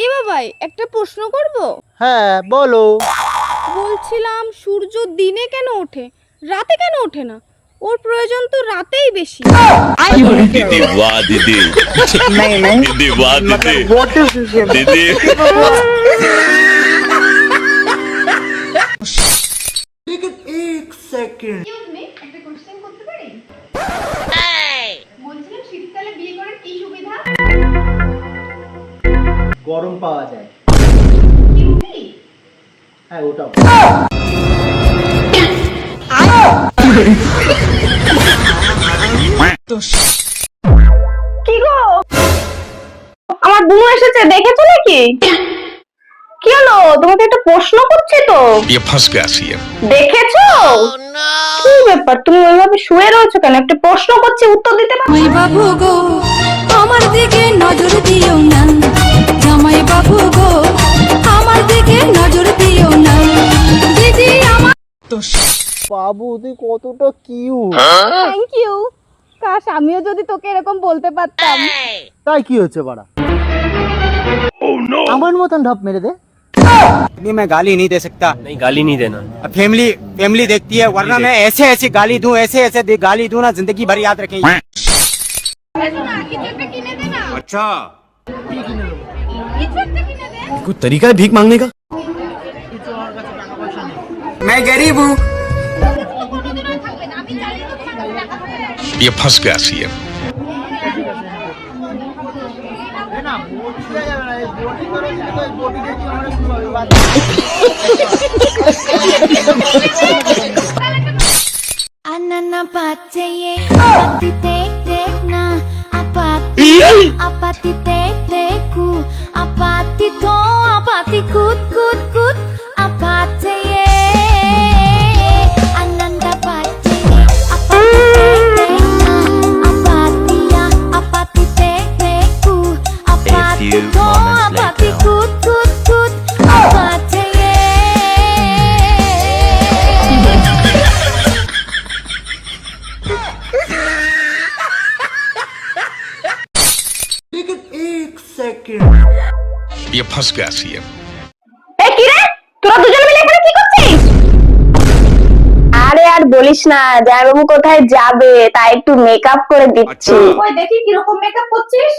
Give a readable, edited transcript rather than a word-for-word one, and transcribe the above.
এ বাবাই একটা প্রশ্ন করব? হ্যাঁ বলো। বলছিলাম সূর্য দিনে কেন ওঠে, রাতে কেন ওঠে না? ওর প্রয়োজন তো রাতেই বেশি। दीदी वाह दीदी नहीं नहीं दीदी वाह दीदी व्हाट इज दिस दीदी एक सेकंड একটা কোশ্চেন করতে পারি? বলছিলাম শীতকালে বিয়ে করার কি সুবিধা? গরম পাওয়া যায়। কি রুটি? হ্যাঁ ওটাও। কি গো, আমার বুনু এসেছে, দেখেছো নাকি? কি হলো, তোমাকে একটা প্রশ্ন করছি তো। ये फंस गया सीएम দেখেছো? কি ব্যাপার, তুমি ওইভাবে শুয়ে রয়েছো কেন? একটা প্রশ্ন করছি, উত্তর দিতে পারো? জামাই বাবু গো আমার দিকে নজর দিও না, জামাই বাবু গো আমার দিকে নজর দিও না, দিদি আমার বাবু তুই কতটা কিউট। Thank you. কাশ আমিও যদি তোকে এরকম বলতে পারতাম। তাই কি হচ্ছে বাড়া? আমার মতন ঢপ মেরে দে। नहीं मैं गाली नहीं दे सकता। नहीं गाली नहीं देना। फैमिली फैमिली देखती है, वरना मैं ऐसे ऐसे गाली दूं, ऐसे ऐसे गाली दूं ना, जिंदगी भर याद रखेंगे। अच्छा कोई तरीका है भीख मांगने का? मैं गरीब हूँ। ये फंस गया CM Anana patseye apati tek tek na apati tek tek ku apati to apati kut kut kut apateye ananda patseye apati tek tek na apati tek tek ku apati to apati kut kut kut apateye एक second ये फंस गया CM এ কি রে, তোরা দুজন মিলে এখানে কি করছিস? আরে আর বলিস না, জামাইবাবু কোথায় যাবে তাই একটু মেকআপ করে দিচ্ছি। আচ্ছা। ওই দেখি কিরকম মেকআপ করছিস।